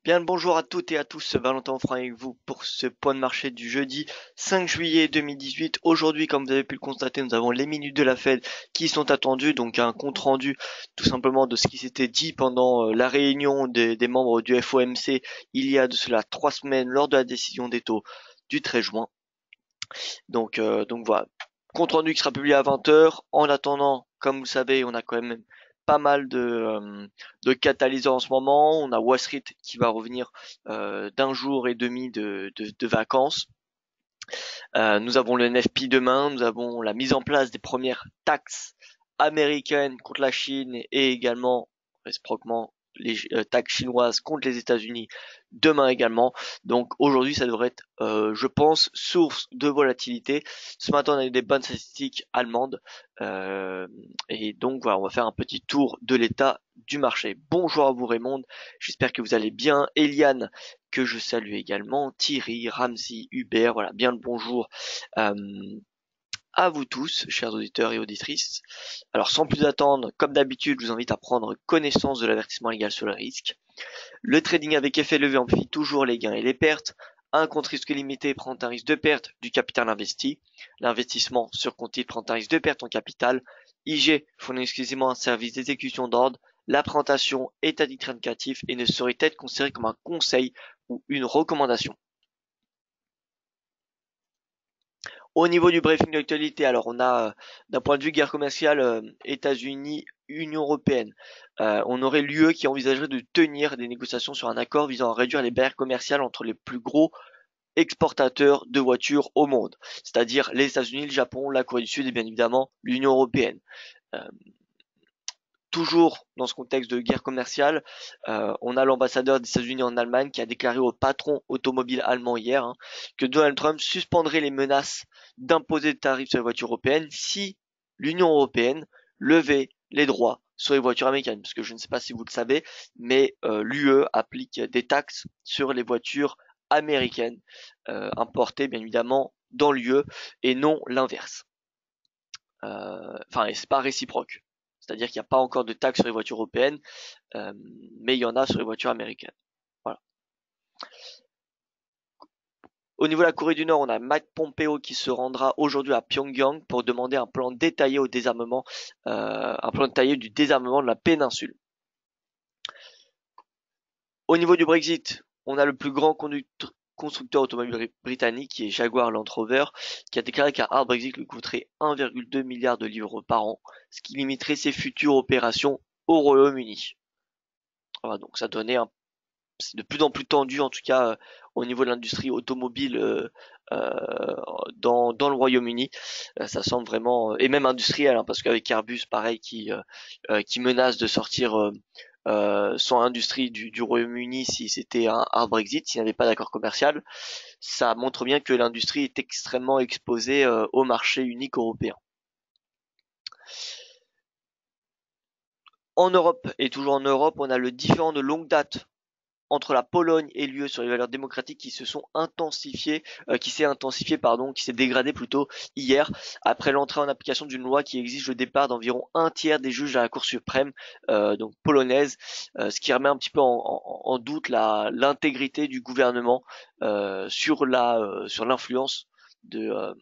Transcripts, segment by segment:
Bien le bonjour à toutes et à tous, Valentin Offrand avec vous pour ce point de marché du jeudi 5 juillet 2018. Aujourd'hui, comme vous avez pu le constater, nous avons les minutes de la Fed qui sont attendues, donc un compte rendu tout simplement de ce qui s'était dit pendant la réunion des membres du FOMC il y a de cela 3 semaines lors de la décision des taux du 13 juin. Donc voilà, compte rendu qui sera publié à 20 heures. En attendant, comme vous le savez, on a quand même pas mal de catalyseurs en ce moment. On a Wall Street qui va revenir d'un jour et demi de vacances. Nous avons le NFP demain, nous avons la mise en place des premières taxes américaines contre la Chine et également réciproquement les taxes chinoises contre les États-Unis demain également. Donc aujourd'hui ça devrait être, je pense, source de volatilité. Ce matin on a eu des bonnes statistiques allemandes et donc voilà, on va faire un petit tour de l'état du marché. Bonjour à vous Raymond, j'espère que vous allez bien. Eliane que je salue également, Thierry, Ramsey, Hubert, voilà, bien le bonjour euh, à vous tous, chers auditeurs et auditrices. Alors sans plus attendre, comme d'habitude, je vous invite à prendre connaissance de l'avertissement légal sur le risque. Le trading avec effet levé amplifie toujours les gains et les pertes. Un compte risque limité prend un risque de perte du capital investi. L'investissement sur compte titre prend un risque de perte en capital. IG fournit exclusivement un service d'exécution d'ordre. La présentation est à titre indicatif et ne saurait être considérée comme un conseil ou une recommandation. Au niveau du briefing d'actualité, alors on a d'un point de vue guerre commerciale États-Unis, Union européenne, on aurait l'UE qui envisagerait de tenir des négociations sur un accord visant à réduire les barrières commerciales entre les plus gros exportateurs de voitures au monde, c'est-à-dire les États-Unis, le Japon, la Corée du Sud et bien évidemment l'Union européenne. Euh, Toujours dans ce contexte de guerre commerciale, on a l'ambassadeur des États-Unis en Allemagne qui a déclaré au patron automobile allemand hier que Donald Trump suspendrait les menaces d'imposer des tarifs sur les voitures européennes si l'Union européenne levait les droits sur les voitures américaines. Parce que je ne sais pas si vous le savez, mais l'UE applique des taxes sur les voitures américaines importées bien évidemment dans l'UE et non l'inverse. Enfin, et c'est pas réciproque. C'est-à-dire qu'il n'y a pas encore de taxes sur les voitures européennes, euh, mais il y en a sur les voitures américaines. Voilà. Au niveau de la Corée du Nord, on a Mike Pompeo qui se rendra aujourd'hui à Pyongyang pour demander un plan détaillé au désarmement, un plan détaillé du désarmement de la péninsule. Au niveau du Brexit, on a le plus grand constructeur automobile britannique qui est Jaguar Land Rover qui a déclaré qu'un hard Brexit lui coûterait 1,2 milliard de livres par an, ce qui limiterait ses futures opérations au Royaume-Uni. Voilà, donc ça donnait c'est de plus en plus tendu en tout cas au niveau de l'industrie automobile dans le Royaume-Uni. Ça semble vraiment et même industriel hein, parce qu'avec Airbus pareil qui menace de sortir son industrie du Royaume-Uni si c'était un hard Brexit, s'il n'y avait pas d'accord commercial, ça montre bien que l'industrie est extrêmement exposée au marché unique européen. En Europe, et toujours en Europe, on a le différend de longue date entre la Pologne et l'UE sur les valeurs démocratiques qui se sont intensifiées, qui s'est dégradé plutôt hier après l'entrée en application d'une loi qui exige le départ d'environ un tiers des juges à la Cour suprême, donc polonaise, ce qui remet un petit peu en doute l'intégrité du gouvernement sur l'influence de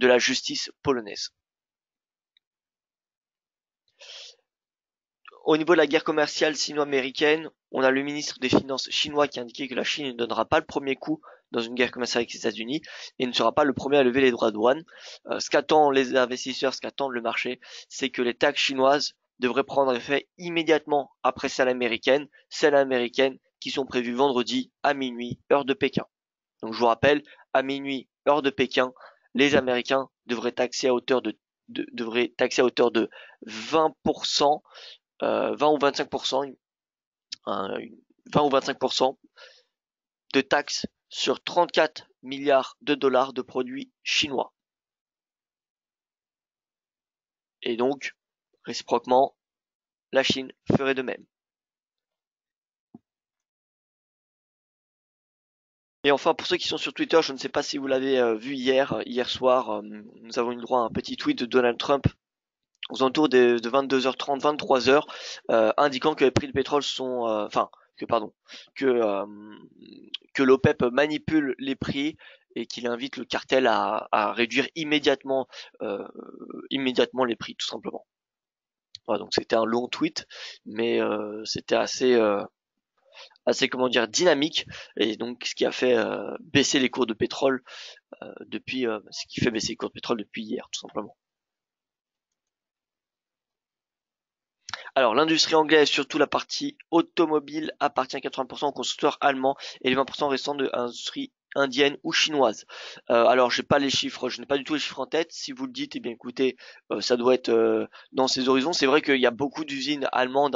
la justice polonaise. Au niveau de la guerre commerciale sino-américaine, on a le ministre des Finances chinois qui a indiqué que la Chine ne donnera pas le premier coup dans une guerre commerciale avec les États-Unis et ne sera pas le premier à lever les droits de douane. Ce qu'attendent les investisseurs, ce qu'attend le marché, c'est que les taxes chinoises devraient prendre effet immédiatement après celles américaines qui sont prévues vendredi à minuit, heure de Pékin. Donc je vous rappelle, à minuit, heure de Pékin, les Américains devraient taxer à hauteur de 20%, 20 ou 25%, 20 ou 25% de taxes sur 34 milliards de dollars de produits chinois. Et donc, réciproquement, la Chine ferait de même. Et enfin, pour ceux qui sont sur Twitter, je ne sais pas si vous l'avez vu hier soir, nous avons eu le droit à un petit tweet de Donald Trump aux alentours de 22h30, 23h, indiquant que les prix du pétrole sont, que l'OPEP manipule les prix et qu'il invite le cartel à réduire immédiatement les prix, tout simplement. Voilà, donc c'était un long tweet, mais c'était assez comment dire dynamique, et donc ce qui a fait baisser les cours de pétrole ce qui fait baisser les cours de pétrole depuis hier, tout simplement. Alors, l'industrie anglaise, surtout la partie automobile, appartient à 80% aux constructeurs allemands et les 20% restants de l'industrie indienne ou chinoise. Alors, j'ai pas les chiffres, je n'ai pas du tout les chiffres en tête. Si vous le dites, eh bien écoutez, ça doit être dans ces horizons. C'est vrai qu'il y a beaucoup d'usines allemandes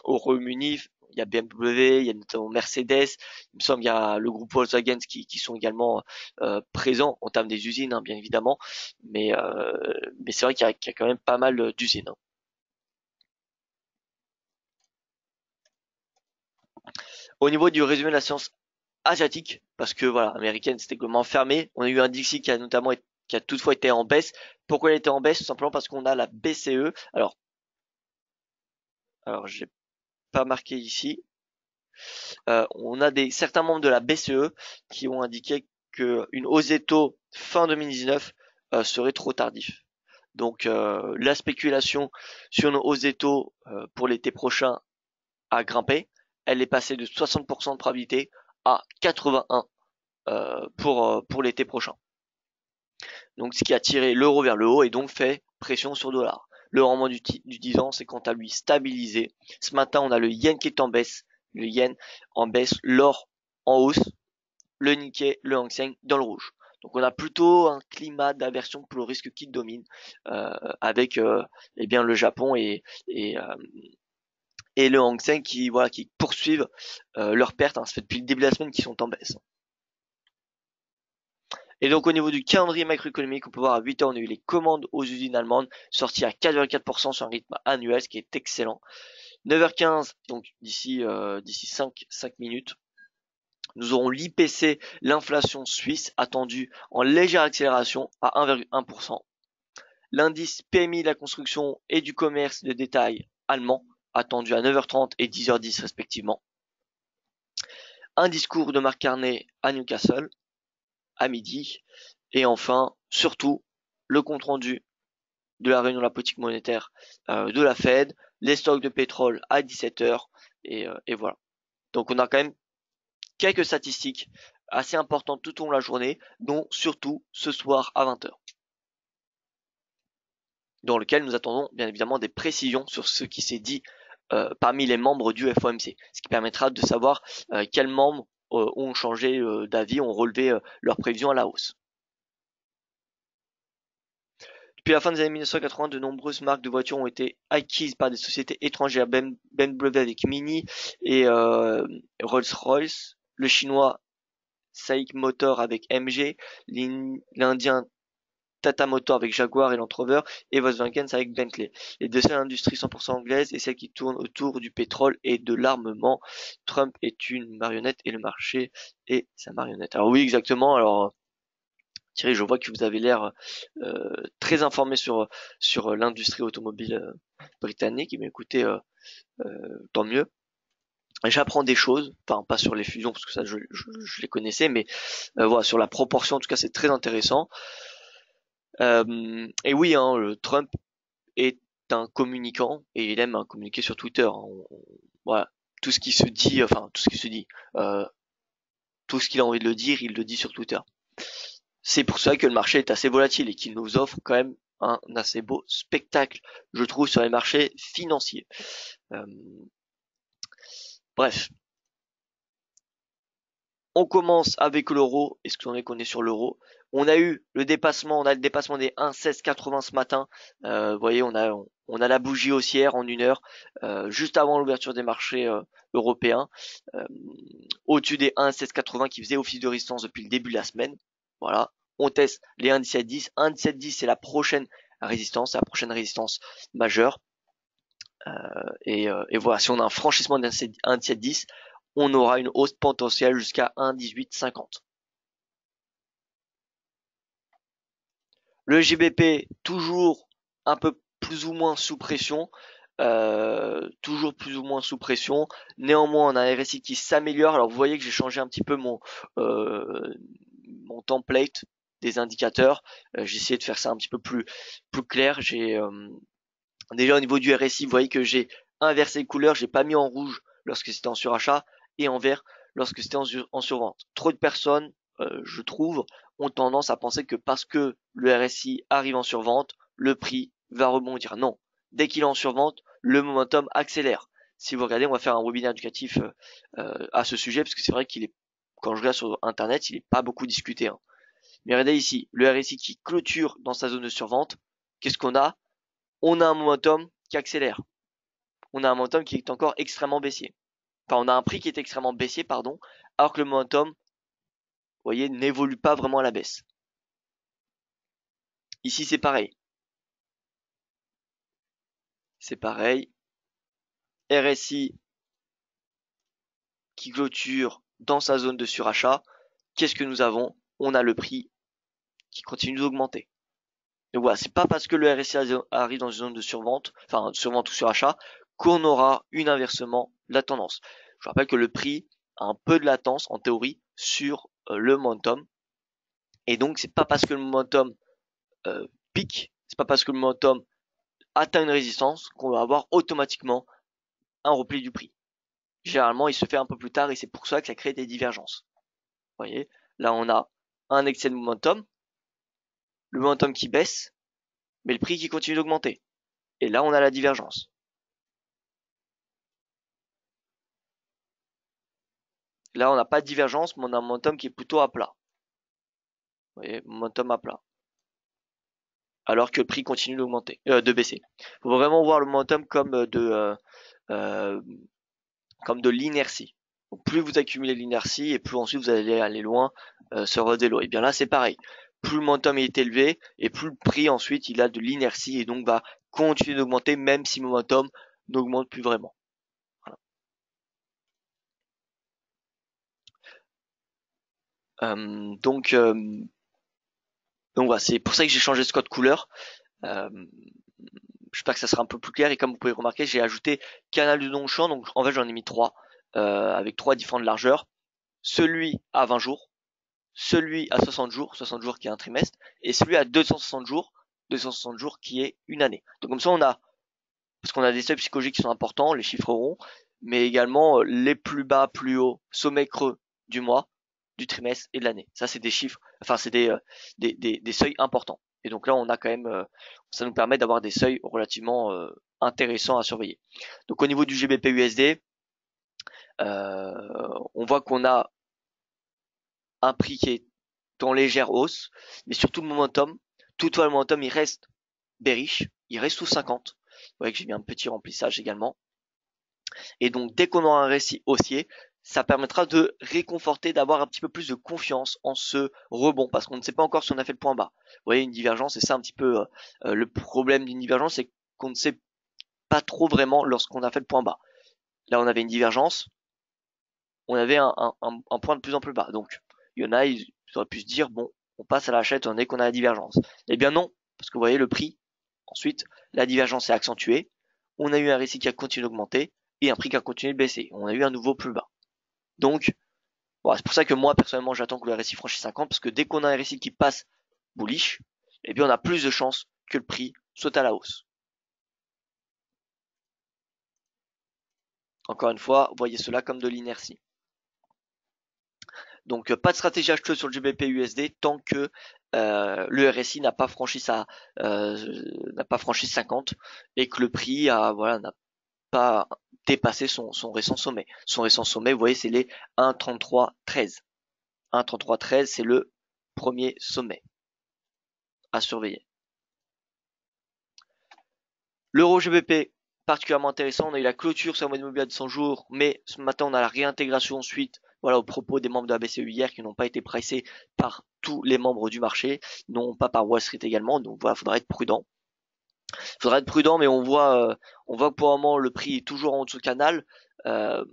au Royaume-Uni. Il y a BMW, il y a notamment Mercedes. Il me semble qu'il y a le groupe Volkswagen qui sont également présents en termes des usines, hein, bien évidemment. Mais c'est vrai qu'il y a quand même pas mal d'usines, hein. Au niveau du résumé de la science asiatique, parce que voilà, américaine c'était complètement fermé. On a eu un Dixie qui a toutefois été en baisse. Pourquoi il était en baisse? Tout simplement parce qu'on a la BCE. Alors j'ai pas marqué ici. On a certains membres de la BCE qui ont indiqué qu'une hausse des taux fin 2019 serait trop tardif. Donc la spéculation sur une hausse des taux pour l'été prochain a grimpé. Elle est passée de 60% de probabilité à 81 pour l'été prochain. Donc ce qui a tiré l'euro vers le haut et donc fait pression sur le dollar. Le rendement du 10 ans c'est quant à lui stabilisé. Ce matin on a le yen qui est en baisse, le yen en baisse, l'or en hausse, le Nikkei, le Hang Seng dans le rouge. Donc on a plutôt un climat d'aversion pour le risque qui domine avec eh bien le Japon et le Hang Seng qui poursuivent leurs pertes, hein. Ça fait depuis le début de la semaine qu'ils sont en baisse. Et donc au niveau du calendrier macroéconomique, on peut voir à 8 h on a eu les commandes aux usines allemandes sorties à 4,4% sur un rythme annuel, ce qui est excellent. 9h15, donc d'ici 5 minutes, nous aurons l'IPC, l'inflation suisse attendue en légère accélération à 1,1%. L'indice PMI de la construction et du commerce de détail allemand attendu à 9h30 et 10h10 respectivement. Un discours de Mark Carney à Newcastle à midi. Et enfin, surtout, le compte rendu de la réunion de la politique monétaire de la Fed, les stocks de pétrole à 17h, et voilà. Donc on a quand même quelques statistiques assez importantes tout au long de la journée, dont surtout ce soir à 20h, dans lequel nous attendons bien évidemment des précisions sur ce qui s'est dit parmi les membres du FOMC, ce qui permettra de savoir quels membres ont changé d'avis, ont relevé leurs prévisions à la hausse. Depuis la fin des années 1980, de nombreuses marques de voitures ont été acquises par des sociétés étrangères, BMW avec Mini et Rolls-Royce, le chinois SAIC Motor avec MG, l'indien Tata Motor avec Jaguar et Land Rover, et Volkswagen avec Bentley. Les deux seules industries 100% anglaises et celles qui tournent autour du pétrole et de l'armement. Trump est une marionnette et le marché est sa marionnette. Alors oui, exactement. Alors Thierry, je vois que vous avez l'air très informé sur l'industrie automobile britannique. Mais écoutez, tant mieux. J'apprends des choses, enfin pas sur les fusions parce que ça je les connaissais, mais voilà, sur la proportion en tout cas c'est très intéressant. Et oui, hein, Trump est un communicant et il aime communiquer sur Twitter, hein. Voilà, tout ce qui se dit, enfin tout ce qui se dit, tout ce qu'il a envie de le dire, il le dit sur Twitter. C'est pour ça que le marché est assez volatile et qu'il nous offre quand même un assez beau spectacle, je trouve, sur les marchés financiers. Bref. On commence avec l'euro. Est-ce que vous en qu'on est sur l'euro? On a le dépassement des 1,1680 ce matin. Vous voyez, on a la bougie haussière en 1 heure, juste avant l'ouverture des marchés européens, au-dessus des 1,1680 qui faisait office de résistance depuis le début de la semaine. Voilà, on teste les 1,1710. 1,1710 c'est la prochaine résistance, majeure. Et voilà, si on a un franchissement d'un 1,1710, on aura une hausse potentielle jusqu'à 1,1850. Le GBP toujours un peu plus ou moins sous pression. toujours plus ou moins sous pression. Néanmoins, on a un RSI qui s'améliore. Alors vous voyez que j'ai changé un petit peu mon template des indicateurs. J'ai essayé de faire ça un petit peu plus clair. J'ai déjà au niveau du RSI, vous voyez que j'ai inversé les couleurs. J'ai pas mis en rouge lorsque c'était en surachat et en vert lorsque c'était en survente. Trop de personnes, je trouve, ont tendance à penser que parce que le RSI arrive en survente, le prix va rebondir. Non. Dès qu'il est en survente, le momentum accélère. Si vous regardez, on va faire un webinaire éducatif à ce sujet, parce que c'est vrai qu'il est, quand je regarde sur Internet, il n'est pas beaucoup discuté, hein. Mais regardez ici, le RSI qui clôture dans sa zone de survente, qu'est-ce qu'on a? On a un momentum qui accélère. On a un momentum qui est encore extrêmement baissier. Enfin, on a un prix qui est extrêmement baissier, pardon, alors que le momentum, vous voyez, n'évolue pas vraiment à la baisse. Ici, c'est pareil. C'est pareil. RSI qui clôture dans sa zone de surachat. Qu'est-ce que nous avons? On a le prix qui continue d'augmenter. Donc voilà, c'est pas parce que le RSI arrive dans une zone de survente, enfin survente ou surachat, qu'on aura un inversement de la tendance. Je rappelle que le prix a un peu de latence en théorie sur le momentum. Et donc c'est pas parce que le momentum pique, c'est pas parce que le momentum atteint une résistance qu'on va avoir automatiquement un repli du prix. Généralement, il se fait un peu plus tard et c'est pour ça que ça crée des divergences. Vous voyez, là on a un excès de momentum, le momentum qui baisse, mais le prix qui continue d'augmenter. Et là on a la divergence. Là on n'a pas de divergence, mais on a un momentum qui est plutôt à plat. Vous voyez, momentum à plat. Alors que le prix continue d'augmenter, de baisser. Il faut vraiment voir le momentum comme de l'inertie. Plus vous accumulez l'inertie et plus ensuite vous allez aller loin sur votre vélo. Et bien là c'est pareil. Plus le momentum est élevé et plus le prix ensuite il a de l'inertie et donc va continuer d'augmenter même si le momentum n'augmente plus vraiment. Voilà. Donc voilà, c'est pour ça que j'ai changé ce code couleur. Euh, J'espère que ça sera un peu plus clair et comme vous pouvez remarquer, j'ai ajouté canal de Longchamp, donc en fait j'en ai mis trois avec trois différentes largeurs. Celui à 20 jours, celui à 60 jours qui est un trimestre, et celui à 260 jours qui est une année. Donc comme ça on a, parce qu'on a des seuils psychologiques qui sont importants, les chiffres ronds, mais également les plus bas, plus hauts, sommets creux du mois, du trimestre et de l'année. Ça c'est des chiffres, enfin c'est des seuils importants. Et donc là on a quand même, ça nous permet d'avoir des seuils relativement intéressants à surveiller. Donc au niveau du GBP USD, on voit qu'on a un prix qui est en légère hausse, mais surtout le momentum. Toutefois, le momentum, il reste bearish, il reste sous 50. Vous voyez que j'ai mis un petit remplissage également. Et donc, dès qu'on aura un récit haussier, ça permettra de réconforter, d'avoir un petit peu plus de confiance en ce rebond, parce qu'on ne sait pas encore si on a fait le point bas. Vous voyez, une divergence, c'est ça un petit peu le problème d'une divergence, c'est qu'on ne sait pas trop vraiment lorsqu'on a fait le point bas. Là, on avait une divergence, on avait un point de plus en plus bas. Donc, il y en a, ils auraient pu se dire, bon, on passe à l'achat étant donné qu'on a la divergence. Eh bien non, parce que vous voyez le prix. Ensuite, la divergence est accentuée. On a eu un récit qui a continué d'augmenter et un prix qui a continué de baisser. On a eu un nouveau plus bas. Donc, voilà, c'est pour ça que moi, personnellement, j'attends que le RSI franchisse 50 parce que dès qu'on a un RSI qui passe bullish, eh bien, on a plus de chances que le prix saute à la hausse. Encore une fois, voyez cela comme de l'inertie. Donc pas de stratégie acheteuse sur le GBP USD tant que le RSI n'a pas franchi n'a pas franchi 50 et que le prix n'a pas dépassé son récent sommet. Son récent sommet, vous voyez, c'est les 1,3313. 1,3313, c'est le premier sommet à surveiller. L'euro GBP, particulièrement intéressant, on a eu la clôture sur la moyenne mobile de 100 jours, mais ce matin on a la réintégration ensuite, voilà, au propos des membres de la BCE hier qui n'ont pas été pricés par tous les membres du marché, non pas par Wall Street également, donc voilà, faudra être prudent. Faudra être prudent, mais on voit que pour le moment le prix est toujours en dessous du canal. Euh,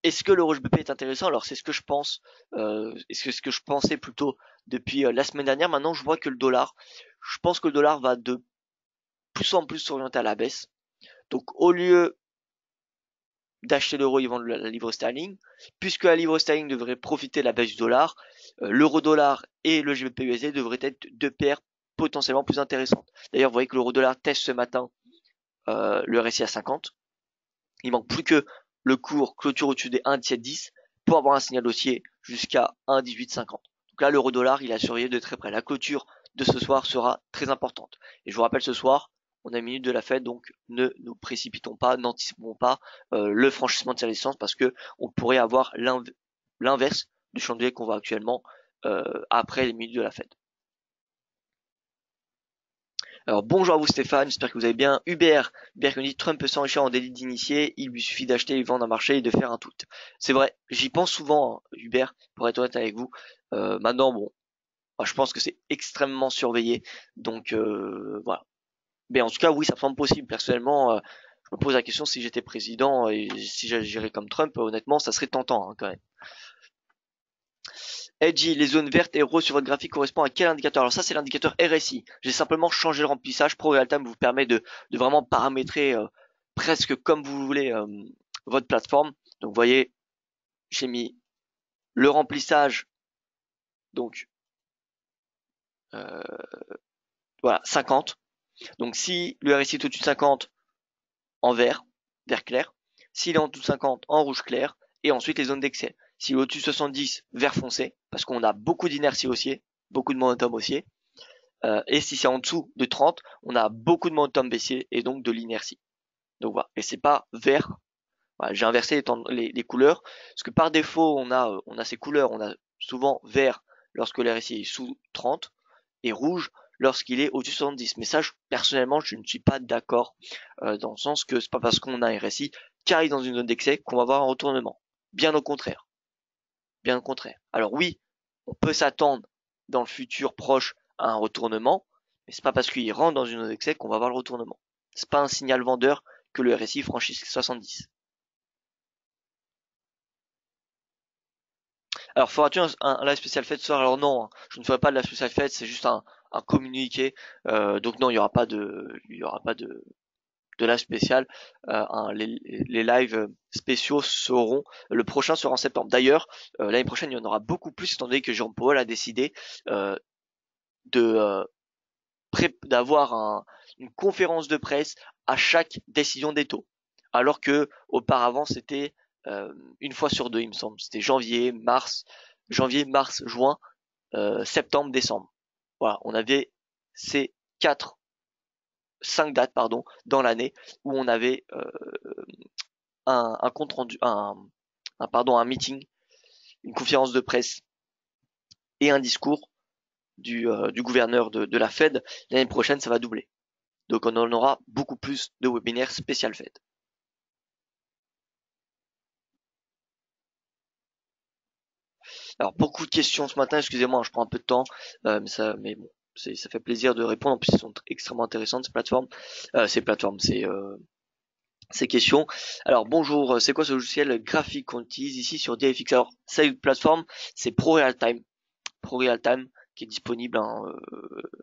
Est-ce que l'euro GBP est intéressant? Alors c'est ce que je pense, ce que je pensais plutôt depuis la semaine dernière. Maintenant je vois que le dollar, je pense que le dollar va de plus en plus s'orienter à la baisse. Donc au lieu d'acheter l'euro, ils vendent la livre sterling, puisque la livre sterling devrait profiter de la baisse du dollar, l'euro-dollar et le GBP-USD devraient être deux paires potentiellement plus intéressantes. D'ailleurs, vous voyez que l'euro-dollar teste ce matin le RSI à 50. Il manque plus que le cours clôture au-dessus des 1,1710 pour avoir un signal haussier jusqu'à 1,1850. Donc là, l'euro-dollar, il a surveillé de très près. La clôture de ce soir sera très importante. Et je vous rappelle, ce soir, on a une minute de la Fed, donc ne nous précipitons pas, n'anticipons pas le franchissement de ces résistances parce que on pourrait avoir l'inverse du chandelier qu'on voit actuellement après les minutes de la Fed. Alors bonjour à vous Stéphane, j'espère que vous allez bien. Hubert qui nous dit Trump peut s'enrichir en délit d'initié, il lui suffit d'acheter et vendre un marché et de faire un tout. C'est vrai, j'y pense souvent, hein, Hubert, pour être honnête avec vous. Maintenant, bon, je pense que c'est extrêmement surveillé, donc voilà. Mais en tout cas, oui, ça me semble possible. Personnellement, je me pose la question si j'étais président et si j'agirais comme Trump, honnêtement, ça serait tentant quand même. Edgy, les zones vertes et roses sur votre graphique correspondent à quel indicateur? Alors ça, c'est l'indicateur RSI. J'ai simplement changé le remplissage. Pro Real Time vous permet de vraiment paramétrer presque comme vous voulez votre plateforme. Donc vous voyez, j'ai mis le remplissage, donc voilà, 50. Donc si le RSI est au-dessus de 50, en vert clair. S'il est en dessous de 50, en rouge clair. Et ensuite les zones d'excès. S'il est au-dessus de 70, vert foncé, parce qu'on a beaucoup d'inertie haussier, beaucoup de momentum haussier. Et si c'est en dessous de 30, on a beaucoup de momentum baissier et donc de l'inertie. Donc voilà. Et c'est pas vert. Voilà, j'ai inversé les couleurs parce que par défaut on a ces couleurs. On a souvent vert lorsque l'RSI est sous 30 et rouge lorsqu'il est au-dessus de 70. Mais ça, personnellement, je ne suis pas d'accord dans le sens que c'est pas parce qu'on a un RSI qui arrive dans une zone d'excès qu'on va avoir un retournement. Bien au contraire. Bien au contraire. Alors oui, on peut s'attendre dans le futur proche à un retournement, mais c'est pas parce qu'il rentre dans une zone d'excès qu'on va avoir le retournement. C'est pas un signal vendeur que le RSI franchisse 70. Alors, feras-tu un live spécial fête ce soir? Alors non, hein, je ne ferai pas de live spécial fête, c'est juste un communiqué. Donc non, il y aura pas de live spécial. Les lives spéciaux seront, le prochain sera en septembre. D'ailleurs, l'année prochaine, il y en aura beaucoup plus, étant donné que Jérôme Powell a décidé de d'avoir une conférence de presse à chaque décision des taux. Alors que auparavant, c'était une fois sur deux, il me semble. C'était janvier, mars, juin, septembre, décembre. Voilà, on avait ces 5 dates pardon dans l'année où on avait un compte rendu, un meeting, une conférence de presse et un discours du gouverneur de la Fed. L'année prochaine, ça va doubler. Donc on en aura beaucoup plus de webinaires spécial Fed. Alors beaucoup de questions ce matin, excusez-moi, je prends un peu de temps, mais bon, ça fait plaisir de répondre. En plus, elles sont extrêmement intéressantes ces questions. Alors bonjour, c'est quoi ce logiciel graphique qu'on utilise ici sur DFX? Alors cette plateforme, c'est Pro Real Time qui est disponible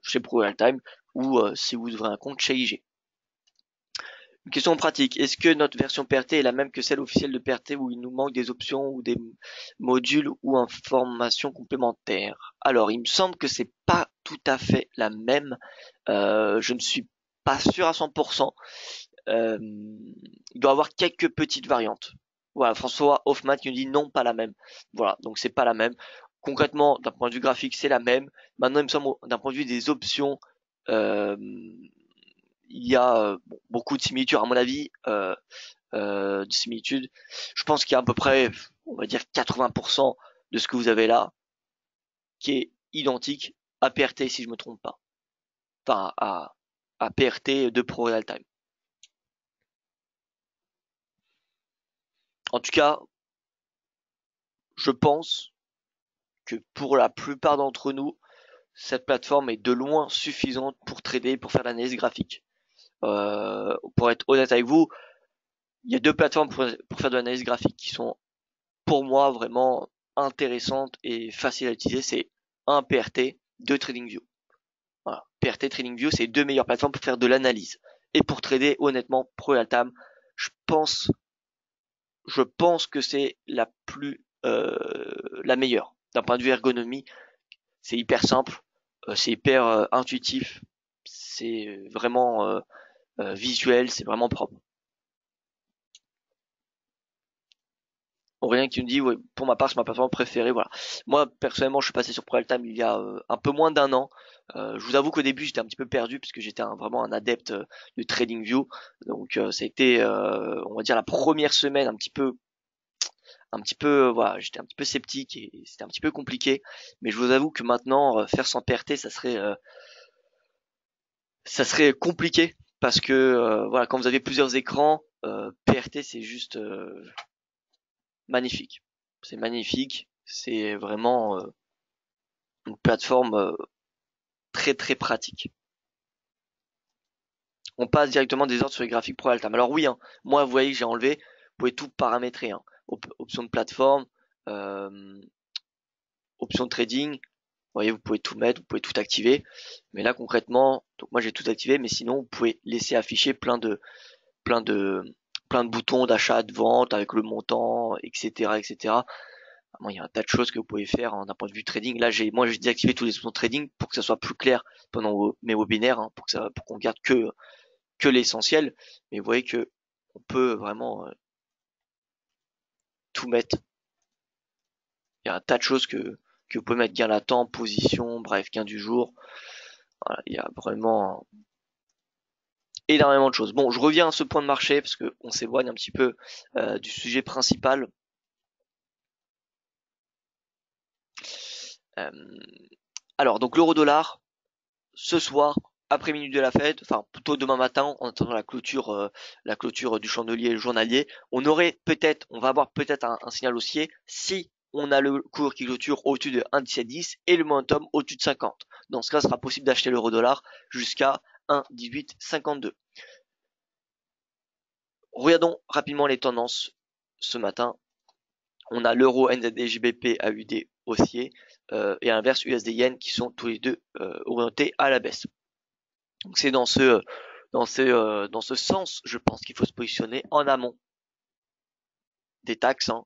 chez Pro Real Time ou si vous ouvrez un compte chez IG. Une question pratique. Est-ce que notre version PRT est la même que celle officielle de PRT où il nous manque des options ou des modules ou informations complémentaires? Alors, il me semble que c'est pas tout à fait la même. Je ne suis pas sûr à 100%. Il doit y avoir quelques petites variantes. Voilà, François Hoffman qui nous dit non, pas la même. Voilà, donc c'est pas la même. Concrètement, d'un point de vue graphique, c'est la même. Maintenant, il me semble, d'un point de vue des options, il y a beaucoup de similitudes, à mon avis, de similitudes. Je pense qu'il y a à peu près, on va dire 80% de ce que vous avez là, qui est identique à PRT, si je me trompe pas. Enfin, à PRT de Pro Real Time. En tout cas, je pense que pour la plupart d'entre nous, cette plateforme est de loin suffisante pour trader, pour faire l'analyse graphique. Pour être honnête avec vous, il y a deux plateformes pour faire de l'analyse graphique qui sont pour moi vraiment intéressantes et faciles à utiliser. C'est un PRT, deux TradingView. Voilà. PRT, TradingView, c'est les deux meilleures plateformes pour faire de l'analyse. Et pour trader, honnêtement, ProRealTime, je pense que c'est la meilleure. D'un point de vue ergonomie, c'est hyper simple, c'est hyper intuitif, c'est vraiment visuel, c'est vraiment propre. Aurélien qui me dit, ouais, pour ma part, c'est ma plateforme préférée, voilà. Moi, personnellement, je suis passé sur ProRealTime il y a un peu moins d'un an. Je vous avoue qu'au début, j'étais un petit peu perdu puisque j'étais vraiment un adepte de TradingView. Donc, ça a été, on va dire, la première semaine voilà, j'étais un petit peu sceptique et c'était un petit peu compliqué. Mais je vous avoue que maintenant, faire sans PRT, ça serait compliqué parce que, voilà, quand vous avez plusieurs écrans, PRT, c'est juste magnifique. C'est magnifique. C'est vraiment une plateforme très très pratique. On passe directement des ordres sur les graphiques ProRealTime. Alors oui, hein, moi vous voyez que j'ai enlevé, vous pouvez tout paramétrer. Hein. Option de plateforme, euh, option de trading, vous voyez vous pouvez tout mettre, vous pouvez tout activer. Mais là concrètement, donc moi j'ai tout activé, mais sinon vous pouvez laisser afficher plein de plein de boutons d'achat, de vente avec le montant, etc., etc. Moi, il y a un tas de choses que vous pouvez faire hein, d'un point de vue trading. Là, moi, j'ai désactivé tous les options de trading pour que ça soit plus clair pendant mes webinaires, hein, pour qu'on garde que l'essentiel. Mais vous voyez que on peut vraiment tout mettre. Il y a un tas de choses que vous pouvez mettre, gain latent, position, bref, gain du jour. Voilà, il y a vraiment énormément de choses. Bon, je reviens à ce point de marché parce que on s'éloigne un petit peu du sujet principal. Euh, alors, donc l'euro-dollar, ce soir, après minute de la Fed, enfin plutôt demain matin, en attendant la clôture du chandelier journalier, on va avoir peut-être un signal haussier si on a le cours qui clôture au-dessus de 1,1710 et le momentum au-dessus de 50. Dans ce cas, il sera possible d'acheter l'euro dollar jusqu'à 1,1852. Regardons rapidement les tendances ce matin. On a l'euro NZD-GBP AUD haussier et à l'inverse USD Yen qui sont tous les deux orientés à la baisse. Donc c'est dans ce sens, je pense qu'il faut se positionner en amont des taxes, hein,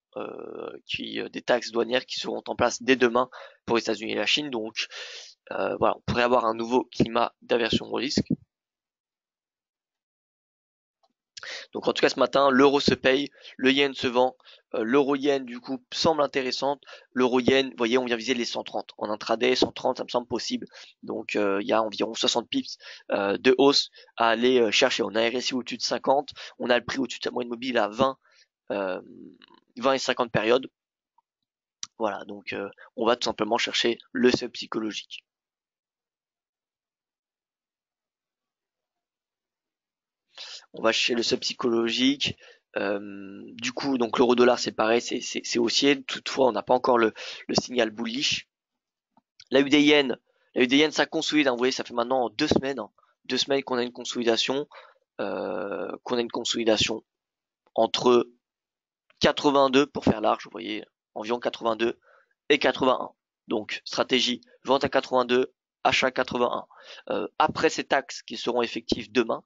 des taxes douanières qui seront en place dès demain pour les États-Unis et la Chine. Donc voilà, on pourrait avoir un nouveau climat d'aversion au risque. Donc en tout cas ce matin, l'euro se paye, le yen se vend, l'euro yen du coup semble intéressante. L'euro yen, vous voyez, on vient viser les 130. En intraday, 130, ça me semble possible. Donc il y a environ 60 pips de hausse à aller chercher. On a RSI au-dessus de 50, on a le prix au-dessus de la moyenne mobile à 20, 20 et 50 périodes. Voilà, donc on va tout simplement chercher le seuil psychologique. On va chercher le seuil psychologique. Du coup, donc l'euro dollar c'est pareil, c'est haussier. Toutefois, on n'a pas encore le signal bullish. La UD yen, ça consolide. Hein, vous voyez, ça fait maintenant 2 semaines, hein, 2 semaines qu'on a une consolidation, entre 82 pour faire large. Vous voyez, environ 82 et 81. Donc stratégie vente à 82, achat à 81. Après ces taxes qui seront effectives demain,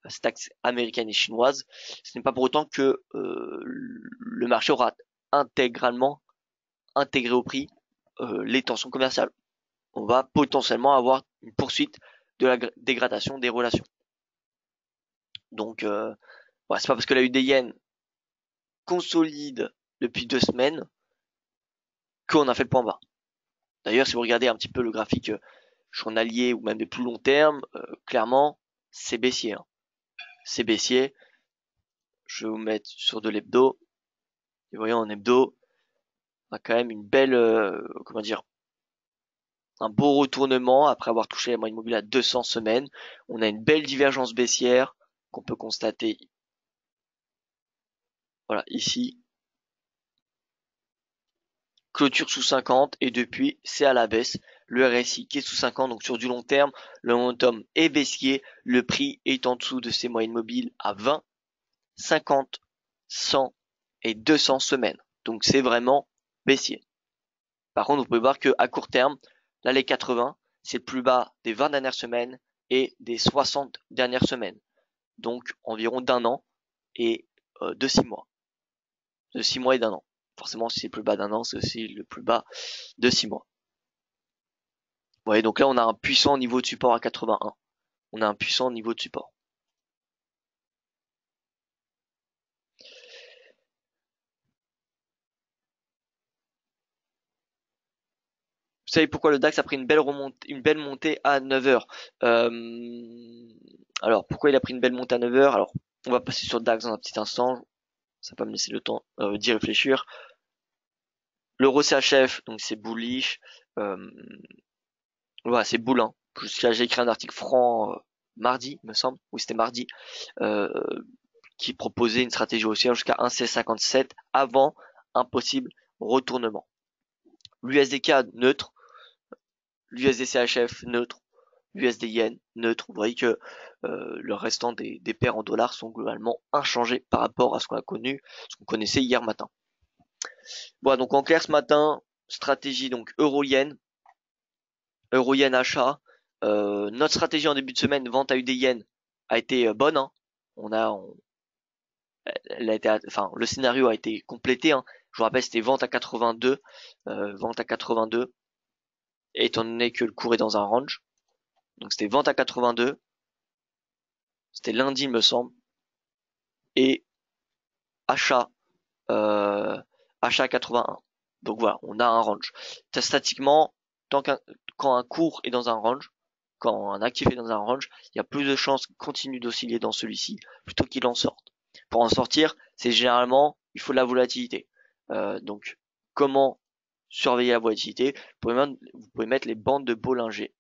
ces taxes américaines et chinoises, ce n'est pas pour autant que le marché aura intégralement intégré au prix les tensions commerciales. On va potentiellement avoir une poursuite de la dégradation des relations. Donc, voilà, c'est pas parce que la UD consolide depuis 2 semaines qu'on a fait le point bas. D'ailleurs, si vous regardez un petit peu le graphique journalier ou même de plus long terme, clairement, c'est baissier. Hein. C'est baissier. Je vais vous mettre sur de l'hebdo. Et voyons en hebdo, on a quand même une belle, un beau retournement après avoir touché la moyenne mobile à 200 semaines. On a une belle divergence baissière qu'on peut constater. Voilà, ici. Clôture sous 50 et depuis c'est à la baisse. Le RSI qui est sous 50, donc sur du long terme, le momentum est baissier. Le prix est en dessous de ses moyennes mobiles à 20, 50, 100 et 200 semaines. Donc c'est vraiment baissier. Par contre, vous pouvez voir que à court terme, là les 80, c'est le plus bas des 20 dernières semaines et des 60 dernières semaines. donc environ d'un an et de 6 mois. De 6 mois et d'un an. Forcément, si c'est le plus bas d'un an, c'est aussi le plus bas de 6 mois. Vous voyez, donc là, on a un puissant niveau de support à 81. On a un puissant niveau de support. Vous savez pourquoi le DAX a pris une belle montée à 9 heures. Alors, pourquoi il a pris une belle montée à 9 heures? Alors, on va passer sur le DAX dans un petit instant. Ça va me laisser le temps d'y réfléchir. L'euro CHF, donc c'est bullish. Voilà, c'est bull. Hein. Jusqu'à j'ai écrit un article franc mardi, me semble. Oui, c'était mardi. Euh, qui proposait une stratégie haussière jusqu'à 1,1657 avant un possible retournement. L'USDK neutre, l'USD-CHF neutre, l'USD Yen neutre. Vous voyez que le restant des paires en dollars sont globalement inchangés par rapport à ce qu'on a connu, ce qu'on connaissait hier matin. Voilà, donc en clair ce matin, stratégie donc euro-yen, euro-yen achat. Notre stratégie en début de semaine, vente à UD-yen, a été bonne. Hein. Elle a été, enfin, le scénario a été complété. Hein. Je vous rappelle, c'était vente à 82, vente à 82, étant donné que le cours est dans un range. Donc c'était vente à 82, c'était lundi, il me semble, et achat, achat à 81. Donc voilà, on a un range. Statiquement, quand un cours est dans un range, quand un actif est dans un range, il y a plus de chances qu'il continue d'osciller dans celui-ci plutôt qu'il en sorte. Pour en sortir, c'est généralement, il faut de la volatilité. Donc, comment surveiller la volatilité? Vous pouvez mettre les bandes de Bollinger.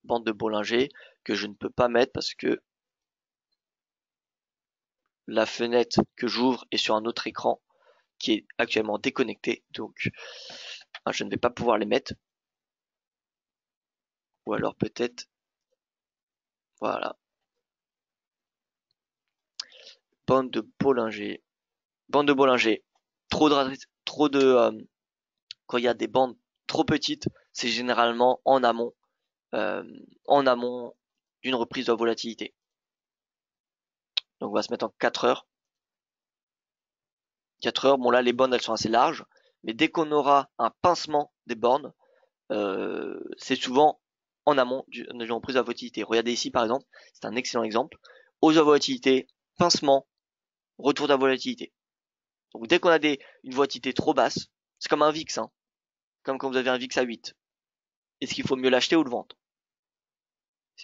Bandes de Bollinger que je ne peux pas mettre parce que la fenêtre que j'ouvre est sur un autre écran qui est actuellement déconnecté. Donc, je ne vais pas pouvoir les mettre. Ou alors peut-être, voilà. Bande de Bollinger. Bande de Bollinger. Trop de quand il y a des bandes trop petites, c'est généralement euh, en amont d'une reprise de la volatilité. Donc on va se mettre en 4 heures. 4 heures, bon là les bornes elles sont assez larges, mais dès qu'on aura un pincement des bornes, c'est souvent en amont d'une reprise de la volatilité. Regardez ici par exemple, c'est un excellent exemple. Hausse de la volatilité, pincement, retour de la volatilité. Donc dès qu'on a une volatilité trop basse, c'est comme un VIX, hein, comme quand vous avez un VIX à 8. Est-ce qu'il faut mieux l'acheter ou le vendre?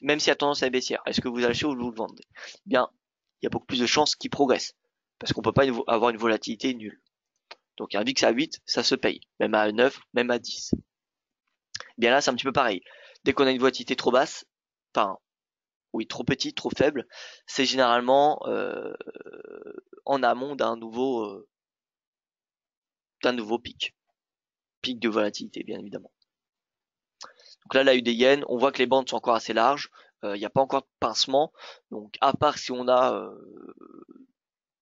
Même s'il y a tendance à baissière, est-ce que vous achetez ou vous le vendez? Eh bien, il y a beaucoup plus de chances qu'il progresse. Parce qu'on peut pas avoir une volatilité nulle. Donc un VIX à 8, ça se paye. Même à 9, même à 10. Eh bien là, c'est un petit peu pareil. Dès qu'on a une volatilité trop basse, enfin, oui, trop petite, trop faible, c'est généralement en amont d'un nouveau pic. Pic de volatilité, bien évidemment. Donc là, la UD-Yen, on voit que les bandes sont encore assez larges. Il n'y a pas encore de pincement. Donc à part si on a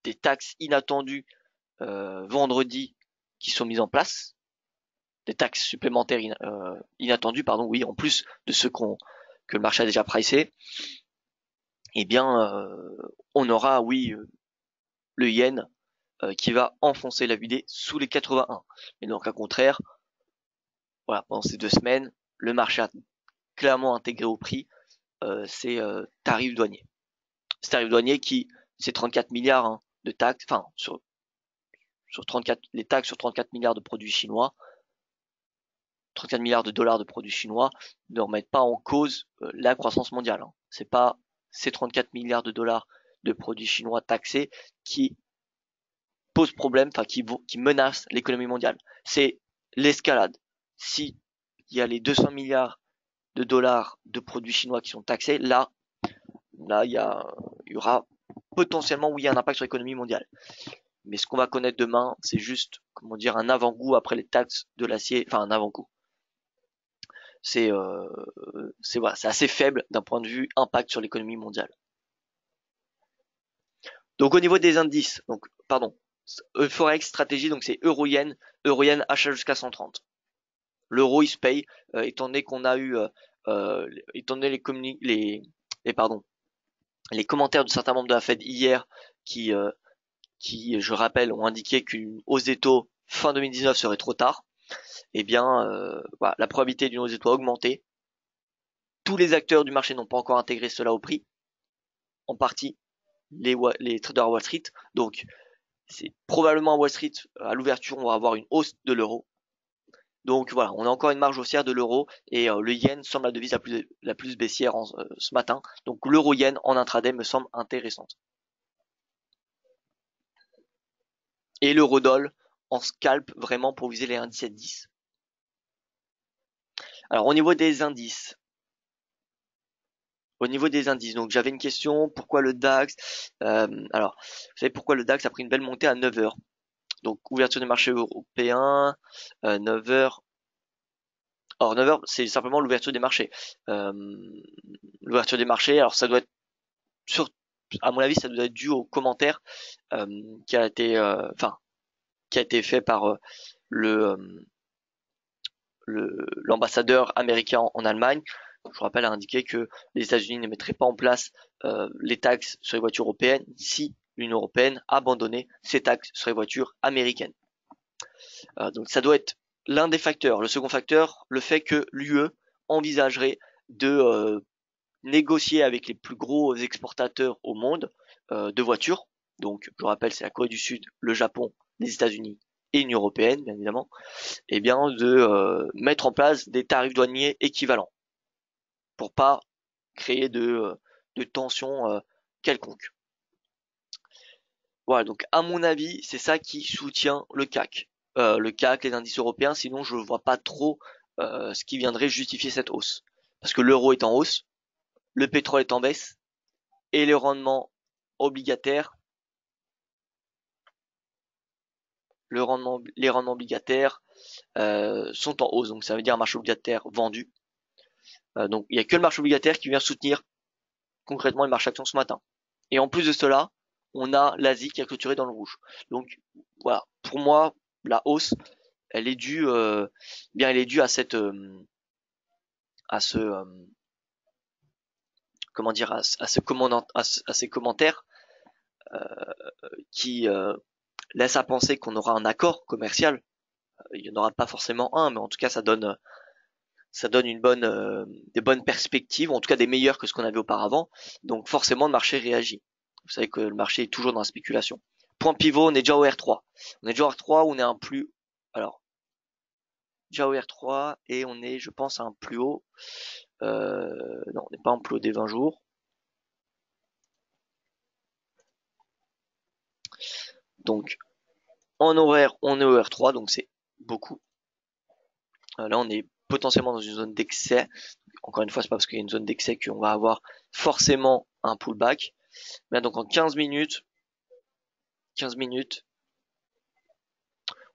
des taxes inattendues vendredi qui sont mises en place, des taxes supplémentaires inattendues, pardon, oui, en plus de ceux que le marché a déjà pricé, eh bien, on aura, oui, le yen qui va enfoncer la UD sous les 81. Et donc, à contraire, voilà, pendant ces 2 semaines, le marché a clairement intégré au prix ces tarifs douaniers. Ces tarifs douaniers c'est 34 milliards hein, de taxes, enfin, sur 34, les taxes sur 34 milliards de produits chinois, 34 milliards de dollars de produits chinois ne remettent pas en cause la croissance mondiale. Hein. C'est pas ces 34 milliards de dollars de produits chinois taxés qui posent problème, enfin qui menacent l'économie mondiale. C'est l'escalade. Si il y a les 200 milliards de dollars de produits chinois qui sont taxés, là il y aura potentiellement oui un impact sur l'économie mondiale. Mais ce qu'on va connaître demain, c'est juste, comment dire, un avant-goût après les taxes de l'acier, enfin un avant-goût. C'est voilà, c'est assez faible d'un point de vue impact sur l'économie mondiale. Donc au niveau des indices, donc pardon, Forex stratégie, donc c'est euro-yen, euro-yen achat jusqu'à 130. L'euro il se paye étant donné qu'on a eu étant donné les pardon les commentaires de certains membres de la Fed hier qui, je rappelle, ont indiqué qu'une hausse des taux fin 2019 serait trop tard, eh bien, voilà, la probabilité d'une hausse des taux a augmenté. Tous les acteurs du marché n'ont pas encore intégré cela au prix, en partie les traders à Wall Street. Donc, c'est probablement à Wall Street, à l'ouverture, on va avoir une hausse de l'euro. Donc voilà, on a encore une marge haussière de l'euro et le yen semble la devise la plus baissière ce matin. Donc l'euro-yen en intraday me semble intéressante. Et l'euro-dollar en scalp vraiment pour viser les indices à 10. Alors au niveau des indices, donc j'avais une question, pourquoi le DAX Alors, vous savez pourquoi le DAX a pris une belle montée à 9 heures. Donc ouverture du marché européen, 9 heures. Or 9 heures, c'est simplement l'ouverture des marchés. L'ouverture des marchés, alors ça doit être à mon avis, ça doit être dû au commentaire qui a été, qui a été fait par l'ambassadeur américain en Allemagne. Je rappelle, a indiqué que les États-Unis ne mettraient pas en place les taxes sur les voitures européennes si l'Union européenne abandonnait ses taxes sur les voitures américaines. Donc ça doit être l'un des facteurs. Le second facteur, le fait que l'UE envisagerait de négocier avec les plus gros exportateurs au monde de voitures. Donc je rappelle, c'est la Corée du Sud, le Japon, les États-Unis et l'Union européenne, bien évidemment, et bien de mettre en place des tarifs douaniers équivalents pour pas créer de tensions quelconques. Voilà, donc à mon avis, c'est ça qui soutient le CAC. Le CAC, les indices européens, sinon je ne vois pas trop ce qui viendrait justifier cette hausse. Parce que l'euro est en hausse, le pétrole est en baisse, et les rendements obligataires, les rendements obligataires sont en hausse. Donc ça veut dire un marché obligataire vendu. Donc il n'y a que le marché obligataire qui vient soutenir concrètement les marchés actions ce matin. Et en plus de cela, on a l'Asie qui a clôturé dans le rouge. Donc voilà, pour moi, la hausse, elle est due, elle est due à cette, à ce, comment dire, à ces commentaires qui laissent à penser qu'on aura un accord commercial. Il n'y en aura pas forcément un, mais en tout cas, ça donne des bonnes perspectives, en tout cas des meilleures que ce qu'on avait auparavant. Donc forcément, le marché réagit. Vous savez que le marché est toujours dans la spéculation. Point pivot, on est déjà au R3. On est déjà au R3, on est un plus, alors, déjà au R3 et on est, je pense, à un plus haut. Non, on n'est pas en plus haut des 20 jours. Donc, en horaire, on est au R3, donc c'est beaucoup. Là, on est potentiellement dans une zone d'excès. Encore une fois, c'est pas parce qu'il y a une zone d'excès qu'on va avoir forcément un pullback. Mais donc en 15 minutes,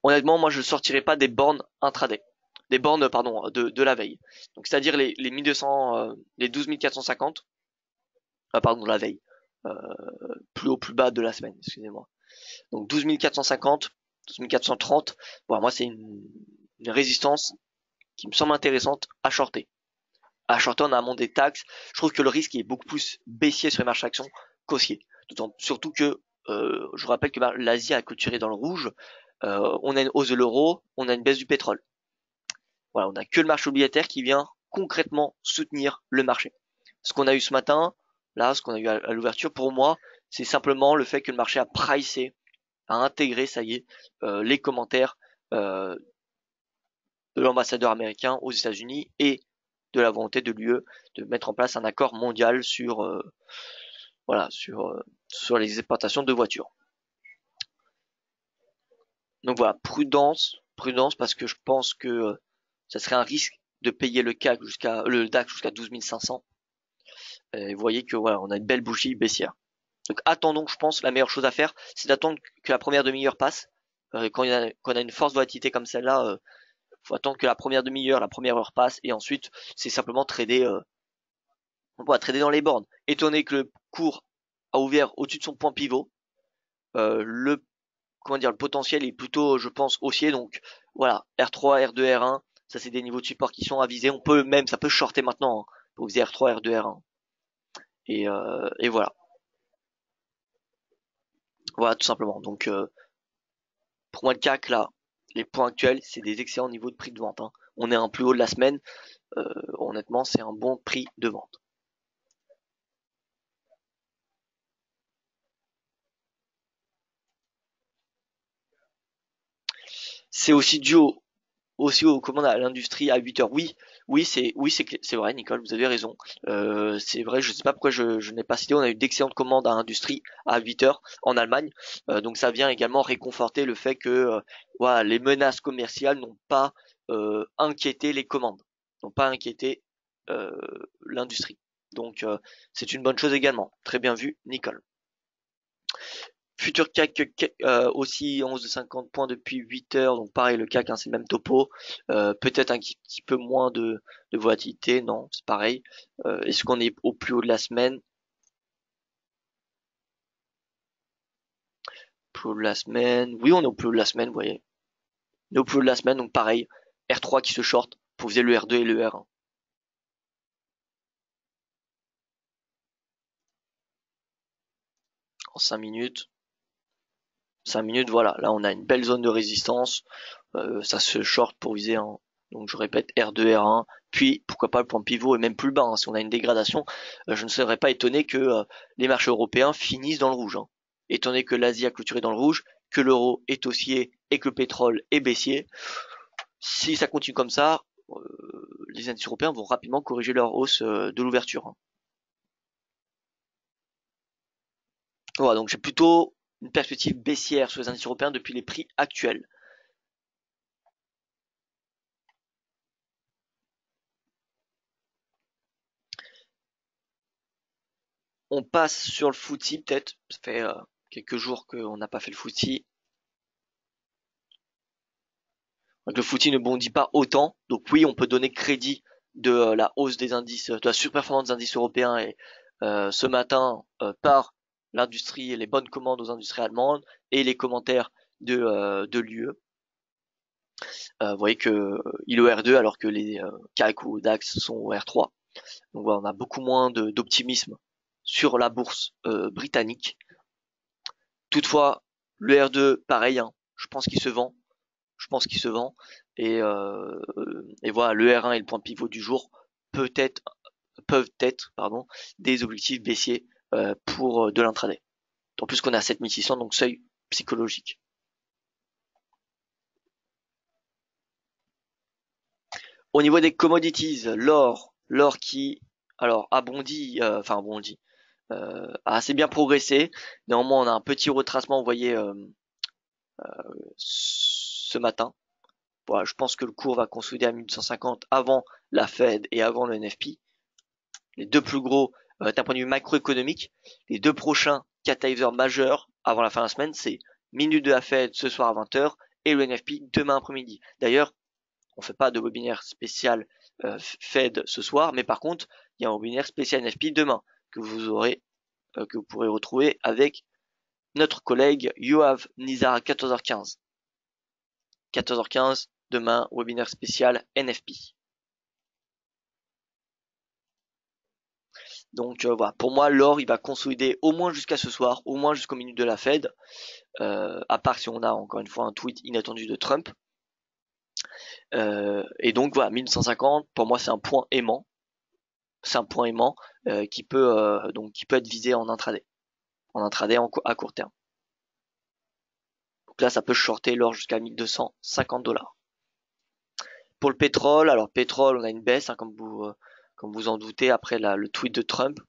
honnêtement, moi je ne sortirai pas des bornes intraday. Des bornes, pardon, de la veille. Donc c'est-à-dire les 1200, les 12 450, pardon, de la veille. Plus haut, plus bas de la semaine, excusez-moi. Donc 12 450, 12 430, bon, moi c'est une résistance qui me semble intéressante à shorter. À shorter en amont des taxes, je trouve que le risque est beaucoup plus baissier sur les marchés actions qu'haussier. Surtout que, je vous rappelle que l'Asie a clôturé dans le rouge, on a une hausse de l'euro, on a une baisse du pétrole. Voilà, on n'a que le marché obligataire qui vient concrètement soutenir le marché. Ce qu'on a eu ce matin, là, ce qu'on a eu à l'ouverture, pour moi, c'est simplement le fait que le marché a pricé, a intégré, ça y est, les commentaires de l'ambassadeur américain aux États-Unis et de la volonté de l'UE de mettre en place un accord mondial sur sur les exportations de voitures. Donc voilà, prudence parce que je pense que ça serait un risque de payer le DAX jusqu'à 12 500. Et vous voyez que voilà, on a une belle bougie baissière. Donc attendons, je pense, la meilleure chose à faire, c'est d'attendre que la première demi-heure passe. Quand on a une force volatilité comme celle-là, faut attendre que la première demi-heure, la première heure passe, et ensuite c'est simplement trader. On va trader dans les bornes. Étonné que le cours a ouvert au-dessus de son point pivot, le potentiel est plutôt, je pense, haussier. Donc voilà, R3, R2, R1, ça c'est des niveaux de support qui sont avisés. Ça peut shorter maintenant hein, pour viser R3, R2, R1. Et voilà. Voilà, tout simplement. Donc pour moi le CAC là, les points actuels, c'est des excellents niveaux de prix de vente, hein. On est un plus haut de la semaine. Honnêtement, c'est un bon prix de vente. C'est aussi dû aussi aux commandes à l'industrie à 8 heures. Oui, c'est vrai, Nicole, vous avez raison. C'est vrai, je sais pas pourquoi je n'ai pas cité. On a eu d'excellentes commandes à l'industrie à 8 heures en Allemagne. Donc ça vient également réconforter le fait que voilà, les menaces commerciales n'ont pas inquiété les commandes, n'ont pas inquiété euh, l'industrie. Donc c'est une bonne chose également. Très bien vu, Nicole. Futur CAC aussi 11 de 50 points depuis 8 heures, donc pareil le CAC, hein, c'est le même topo. Peut-être un petit peu moins de volatilité, non, c'est pareil. Est-ce qu'on est au plus haut de la semaine? Plus haut de la semaine, oui on est au plus haut de la semaine, vous voyez. On est au plus haut de la semaine, donc pareil, R3 qui se short pour viser le R2 et le R1. En 5 minutes. 5 minutes, voilà, là on a une belle zone de résistance. Ça se short pour viser un, donc je répète, R2, R1, puis pourquoi pas le point pivot et même plus bas, hein. Si on a une dégradation, je ne serais pas étonné que les marchés européens finissent dans le rouge, hein. Étant donné que l'Asie a clôturé dans le rouge, que l'euro est haussier et que le pétrole est baissier, si ça continue comme ça, les indices européens vont rapidement corriger leur hausse de l'ouverture, hein. Voilà, donc j'ai plutôt une perspective baissière sur les indices européens depuis les prix actuels. On passe sur le FTSE peut-être. Ça fait quelques jours qu'on n'a pas fait le FTSE. Donc le FTSE ne bondit pas autant. Donc oui, on peut donner crédit de la hausse des indices, de la surperformance des indices européens et ce matin par l'industrie et les bonnes commandes aux industries allemandes et les commentaires de l'UE. Vous voyez que il est au R2 alors que les CAC ou DAX sont au R3. Donc voilà, on a beaucoup moins d'optimisme sur la bourse britannique. Toutefois, le R2, pareil, hein, je pense qu'il se vend. Je pense qu'il se vend. Et voilà, le R1 et le point pivot du jour peut-être, peuvent être pardon, des objectifs baissiers pour de l'intraday. En plus qu'on est à 7600, donc seuil psychologique. Au niveau des commodities, l'or qui alors a bondi, a assez bien progressé. Néanmoins, on a un petit retracement, vous voyez, ce matin. Voilà, je pense que le cours va consolider à 1250 avant la Fed et avant le NFP. Les deux plus gros d'un point de vue macroéconomique. Les deux prochains catalyseurs majeurs avant la fin de la semaine, c'est minute de la Fed ce soir à 20 h et le NFP demain après-midi. D'ailleurs, on fait pas de webinaire spécial Fed ce soir, mais par contre, il y a un webinaire spécial NFP demain que vous pourrez retrouver avec notre collègue Yoav Nizar à 14h15. 14h15, demain, webinaire spécial NFP. Donc voilà, pour moi, l'or, il va consolider au moins jusqu'à ce soir, au moins jusqu'aux minutes de la Fed, à part si on a encore une fois un tweet inattendu de Trump. Et donc voilà, 1950, pour moi, c'est un point aimant. C'est un point aimant qui peut être visé en intraday, à court terme. Donc là, ça peut shorter l'or jusqu'à 1250 $. Pour le pétrole, alors pétrole, on a une baisse, hein, comme vous en doutez après le tweet de Trump.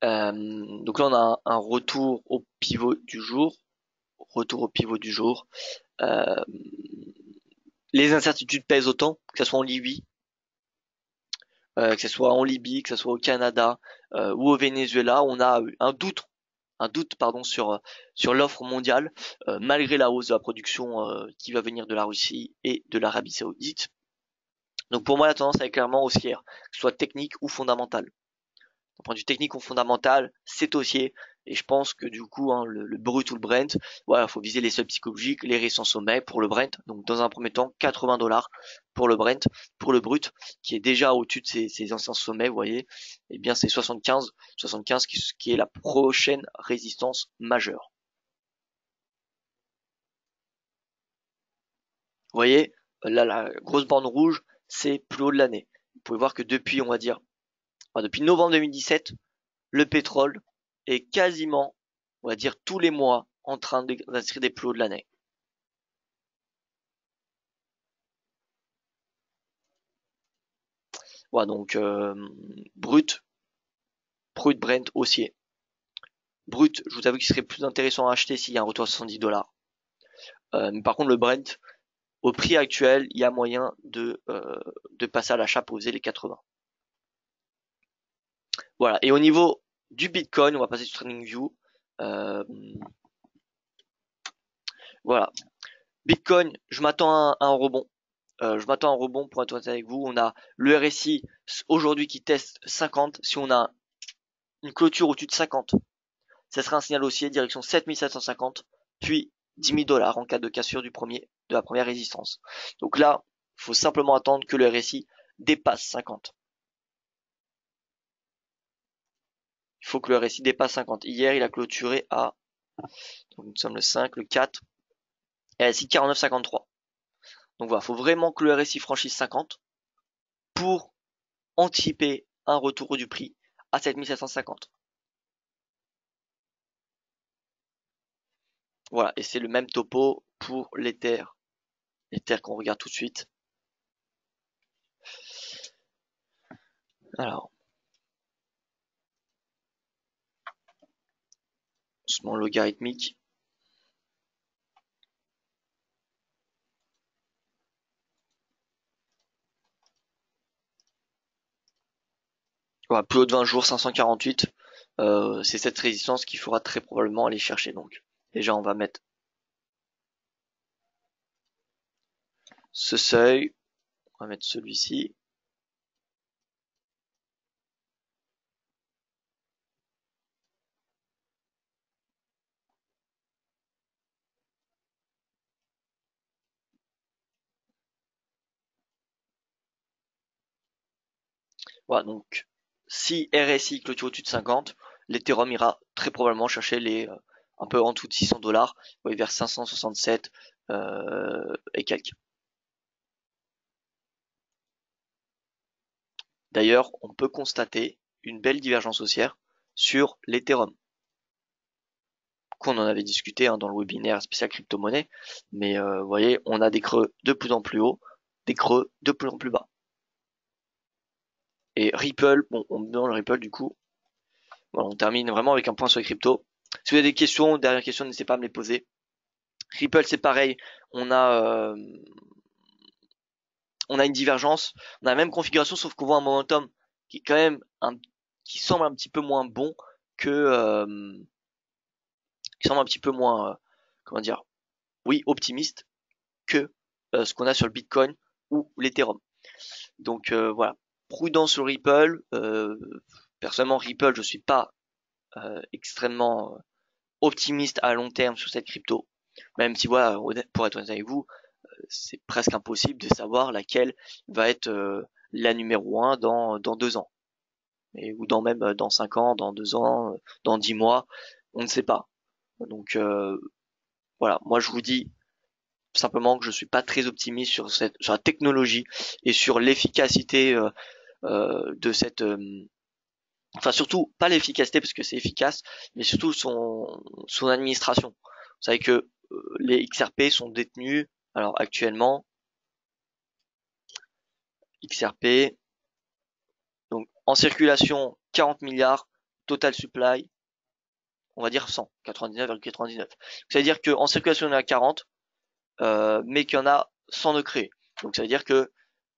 Donc là, on a un retour au pivot du jour. Retour au pivot du jour. Euh, les incertitudes pèsent autant, que ce soit en Libye, que ce soit en Libye, que ce soit au Canada ou au Venezuela. On a un doute pardon sur l'offre mondiale malgré la hausse de la production qui va venir de la Russie et de l'Arabie Saoudite. Donc pour moi la tendance est clairement haussière, que ce soit technique ou fondamentale. D'un point de vue technique ou fondamental, c'est haussier Et je pense que du coup, hein, le brut ou le Brent, voilà, faut viser les seuils psychologiques, les récents sommets pour le Brent. Donc dans un premier temps, 80 $ pour le Brent, pour le brut, qui est déjà au-dessus de ses anciens sommets, vous voyez. Eh bien c'est 75 qui est la prochaine résistance majeure. Vous voyez, là la grosse bande rouge, c'est plus haut de l'année. Vous pouvez voir que depuis, on va dire, depuis novembre 2017, le pétrole est quasiment, on va dire, tous les mois en train d'inscrire des plus hauts de l'année. Voilà, donc brut, Brent haussier. Brut, je vous avoue qu'il serait plus intéressant à acheter s'il y a un retour à 70 $. Mais par contre, le Brent, au prix actuel, il y a moyen de passer à l'achat pour viser les 80. Voilà, et au niveau du Bitcoin, on va passer sur TradingView. Euh, voilà, Bitcoin, je m'attends à un rebond. Je m'attends à un rebond pour être honnête avec vous. On a le RSI aujourd'hui qui teste 50. Si on a une clôture au-dessus de 50, ça sera un signal haussier direction 7750, puis 10 000 $ en cas de cassure de la première résistance. Donc là, il faut simplement attendre que le RSI dépasse 50. Il faut que le RSI dépasse 50. Hier, il a clôturé à, donc nous sommes le 5, le 4, RSI 49,53. Donc voilà, il faut vraiment que le RSI franchisse 50 pour anticiper un retour du prix à 7750. Voilà, et c'est le même topo pour l'Ether. L'Ether qu'on regarde tout de suite. Alors, oscillement logarithmique. Voilà, plus haut de 20 jours, 548. C'est cette résistance qu'il faudra très probablement aller chercher. Donc, déjà, on va mettre ce seuil. On va mettre celui-ci. Voilà, donc, si RSI clôture au-dessus de 50, l'Ethereum ira très probablement chercher les un peu en dessous de 600 $, vous voyez, vers 567 et quelques. D'ailleurs, on peut constater une belle divergence haussière sur l'Ethereum, qu'on en avait discuté hein, dans le webinaire spécial crypto-monnaie, mais vous voyez, on a des creux de plus en plus hauts, des creux de plus en plus bas. Et Ripple, bon, on met dans le Ripple du coup, voilà, on termine vraiment avec un point sur les cryptos. Si vous avez des questions, dernières questions, n'hésitez pas à me les poser. Ripple, c'est pareil, on a on a une divergence, on a la même configuration, sauf qu'on voit un momentum qui est quand même qui semble un petit peu moins bon que qui semble un petit peu moins comment dire, oui, optimiste que ce qu'on a sur le Bitcoin ou l'Ethereum. Donc voilà, prudent sur Ripple. Personnellement, Ripple, je suis pas extrêmement optimiste à long terme sur cette crypto. Même si voilà, pour être honnête avec vous, c'est presque impossible de savoir laquelle va être la numéro 1 dans 2 ans. Ou dans même dans 5 ans, dans 2 ans, dans 10 mois, on ne sait pas. Donc voilà, moi je vous dis simplement que je suis pas très optimiste sur sur la technologie et sur l'efficacité de cette enfin surtout pas l'efficacité parce que c'est efficace, mais surtout son administration. Vous savez que les XRP sont détenus alors actuellement XRP donc en circulation 40 milliards, total supply on va dire 100, 99,99. Ça veut dire qu'en circulation il y en a 40, mais qu'il y en a 100 de créés. Donc ça veut dire que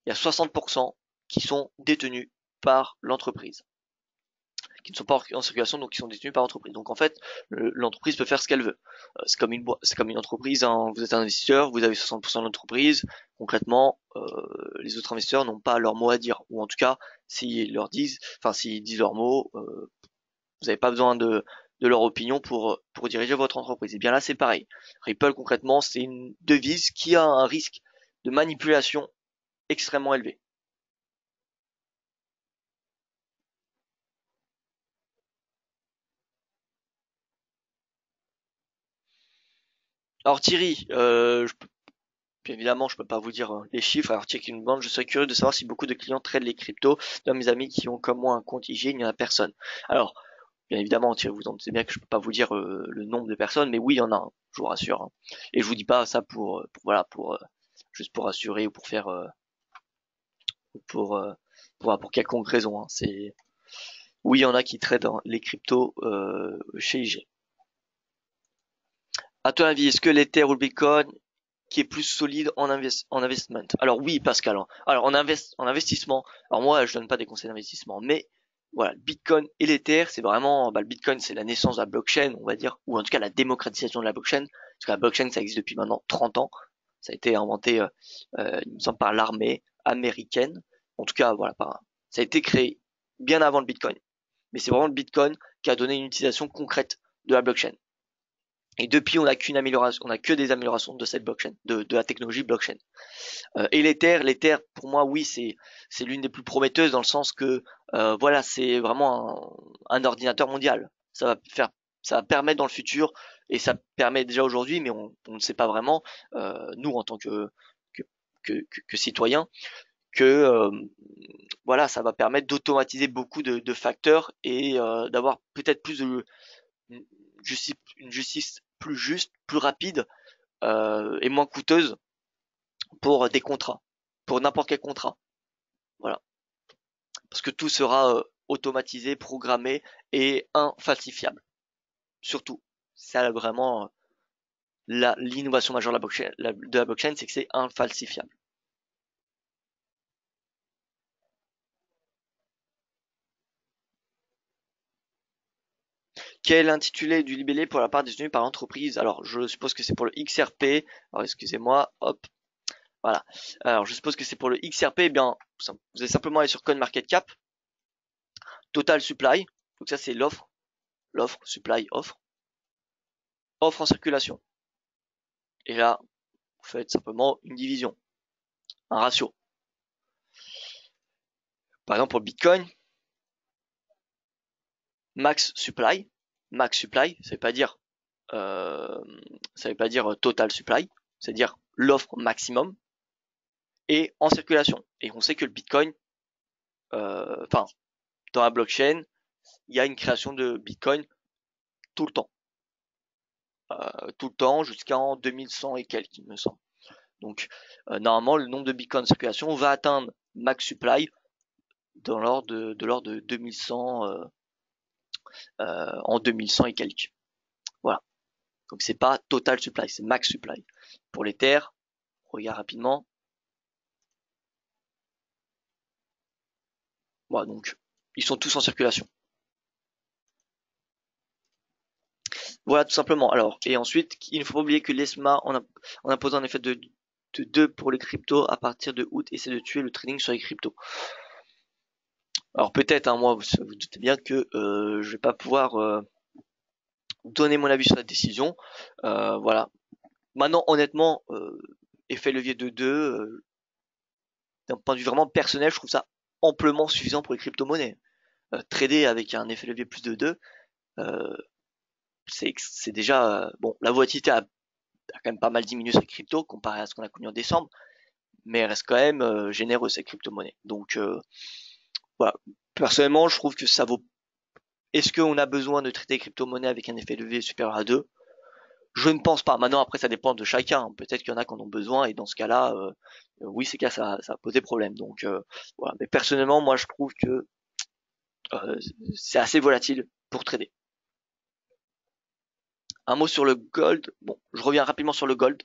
il y a 60% qui sont détenus par l'entreprise, qui ne sont pas en circulation, donc qui sont détenus par l'entreprise. Donc en fait, l'entreprise peut faire ce qu'elle veut. C'est comme une entreprise. Hein, vous êtes un investisseur, vous avez 60% de l'entreprise. Concrètement, les autres investisseurs n'ont pas leur mot à dire, ou en tout cas, s'ils disent leur mot, vous n'avez pas besoin de leur opinion pour diriger votre entreprise. Et bien là, c'est pareil. Ripple, concrètement, c'est une devise qui a un risque de manipulation extrêmement élevé. Alors Thierry, bien évidemment, je peux pas vous dire les chiffres. Alors Thierry qui nous demande, je serais curieux de savoir si beaucoup de clients traitent les cryptos. Dans mes amis qui ont comme moi un compte IG, il n'y en a personne. Alors, bien évidemment, Thierry, vous en doutez bien que je peux pas vous dire le nombre de personnes, mais oui, il y en a, je vous rassure. Hein. Et je vous dis pas ça voilà, juste pour rassurer ou pour faire, pour, euh, pour quelconque raison. Hein. C'est, oui, il y en a qui traitent les cryptos chez IG. À ton avis, est-ce que l'Ether ou le Bitcoin qui est plus solide en investment? Alors oui, Pascal. Hein. Alors en investissement. Alors moi, je donne pas des conseils d'investissement, mais voilà, le Bitcoin et l'Ether, c'est vraiment, le Bitcoin, c'est la naissance de la blockchain, on va dire, ou en tout cas la démocratisation de la blockchain, parce que la blockchain, ça existe depuis maintenant 30 ans. Ça a été inventé, il me semble, par l'armée américaine. En tout cas, voilà, ça a été créé bien avant le Bitcoin. Mais c'est vraiment le Bitcoin qui a donné une utilisation concrète de la blockchain. Et depuis, on n'a qu'une amélioration, on n'a que des améliorations de cette blockchain, de la technologie blockchain. Et l'Ether, pour moi, oui, c'est l'une des plus prometteuses dans le sens que, voilà, c'est vraiment un ordinateur mondial. Ça va permettre dans le futur, et ça permet déjà aujourd'hui, mais on ne sait pas vraiment, nous en tant que, que citoyens, que voilà, ça va permettre d'automatiser beaucoup de facteurs et d'avoir peut-être plus de une justice plus juste, plus rapide et moins coûteuse pour des contrats, pour n'importe quel contrat. Voilà, parce que tout sera automatisé, programmé et infalsifiable. Surtout, c'est vraiment l'innovation majeure de la blockchain, c'est que c'est infalsifiable. Quel est l'intitulé du libellé pour la part détenue par l'entreprise? Alors, je suppose que c'est pour le XRP. Alors, excusez-moi, hop, voilà. Alors, je suppose que c'est pour le XRP. Eh bien, vous allez simplement aller sur CoinMarketCap, Total Supply. Donc ça, c'est l'offre, supply, offre en circulation. Et là, vous faites simplement une division, un ratio. Par exemple, pour le Bitcoin, max supply, ça veut pas dire, total supply, c'est-à-dire l'offre maximum, et en circulation. Et on sait que le Bitcoin, enfin, dans la blockchain, il y a une création de Bitcoin tout le temps. Tout le temps jusqu'en 2100 et quelques, il me semble. Donc, normalement, le nombre de Bitcoin en circulation va atteindre max supply dans l'ordre de 2100 en 2100 et quelques. Voilà. Donc c'est pas total supply, c'est max supply. Pour les terres, on regarde rapidement. Voilà, donc ils sont tous en circulation. Voilà tout simplement. Alors, et ensuite, il ne faut pas oublier que l'ESMA, en imposant un effet de 2 pour les cryptos à partir de août, essaie de tuer le trading sur les cryptos. Alors peut-être, hein, moi, vous doutez bien que je vais pas pouvoir donner mon avis sur cette décision. Voilà. Maintenant, honnêtement, effet levier de 2, d'un point de vue vraiment personnel, je trouve ça amplement suffisant pour les crypto-monnaies. Trader avec un effet levier plus de 2, euh, c'est déjà bon. La volatilité a quand même pas mal diminué sur les cryptos comparé à ce qu'on a connu en décembre, mais elle reste quand même généreuse ces crypto-monnaies. Donc voilà. Personnellement, je trouve que ça vaut. Est-ce qu'on a besoin de traiter les crypto-monnaies avec un effet levier supérieur à 2? Je ne pense pas. Maintenant, après, ça dépend de chacun. Peut-être qu'il y en a qui en ont besoin, et dans ce cas-là, oui, c'est cas, ça a posé problème. Donc voilà. Mais personnellement, moi, je trouve que c'est assez volatile pour trader. Un mot sur le gold. Bon, je reviens rapidement sur le gold.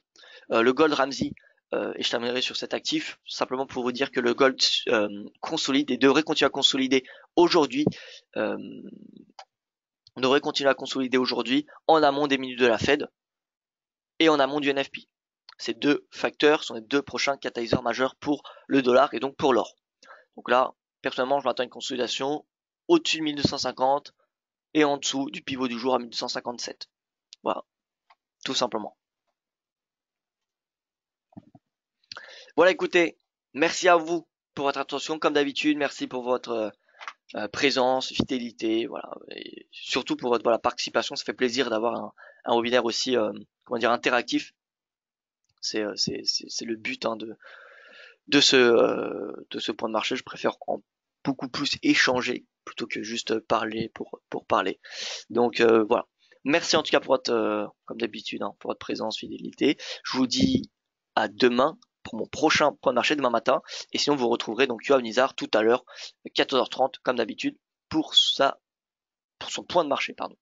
Le gold Ramsey, et je terminerai sur cet actif, simplement pour vous dire que le gold consolide et devrait continuer à consolider aujourd'hui. On devrait continuer à consolider aujourd'hui en amont des minutes de la Fed et en amont du NFP. Ces deux facteurs sont les deux prochains catalyseurs majeurs pour le dollar et donc pour l'or. Donc là, personnellement, je m'attends à une consolidation au-dessus de 1250 et en dessous du pivot du jour à 1257. Voilà, tout simplement. Voilà, écoutez, merci à vous pour votre attention comme d'habitude, merci pour votre présence, fidélité, voilà, et surtout pour votre voilà, participation. Ça fait plaisir d'avoir un webinaire aussi comment dire interactif. C'est le but hein, de ce point de marché. Je préfère en beaucoup plus échanger plutôt que juste parler pour parler. Donc voilà. Merci en tout cas pour votre comme d'habitude hein, pour votre présence, fidélité. Je vous dis à demain pour mon prochain point de marché demain matin. Et sinon vous retrouverez donc Yoav Nizar tout à l'heure 14h30 comme d'habitude pour son point de marché, pardon.